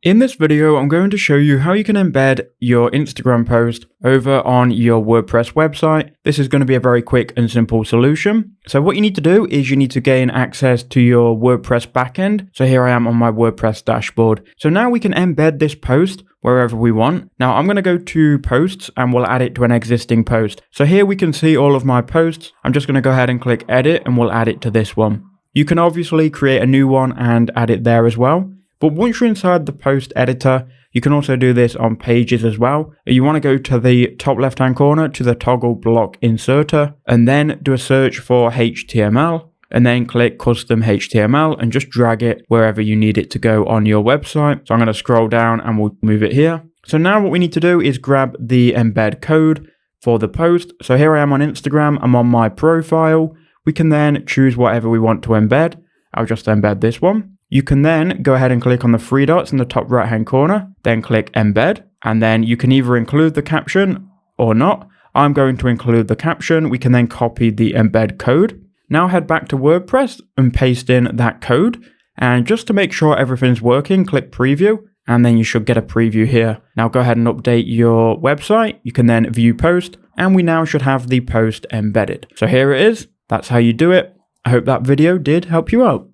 In this video, I'm going to show you how you can embed your Instagram post over on your WordPress website. This is going to be a very quick and simple solution. So what you need to do is you need to gain access to your WordPress backend. So here I am on my WordPress dashboard. So now we can embed this post wherever we want. Now I'm going to go to posts and we'll add it to an existing post. So here we can see all of my posts. I'm just going to go ahead and click edit and we'll add it to this one. You can obviously create a new one and add it there as well. But once you're inside the post editor, you can also do this on pages as well. You want to go to the top left-hand corner to the toggle block inserter and then do a search for HTML and then click custom HTML and just drag it wherever you need it to go on your website. So I'm going to scroll down and we'll move it here. So now what we need to do is grab the embed code for the post. So here I am on Instagram. I'm on my profile. We can then choose whatever we want to embed. I'll just embed this one. You can then go ahead and click on the three dots in the top right hand corner, then click embed, and then you can either include the caption or not. I'm going to include the caption. We can then copy the embed code. Now head back to WordPress and paste in that code. And just to make sure everything's working, click preview, and then you should get a preview here. Now go ahead and update your website. You can then view post, and we now should have the post embedded. So here it is. That's how you do it. I hope that video did help you out.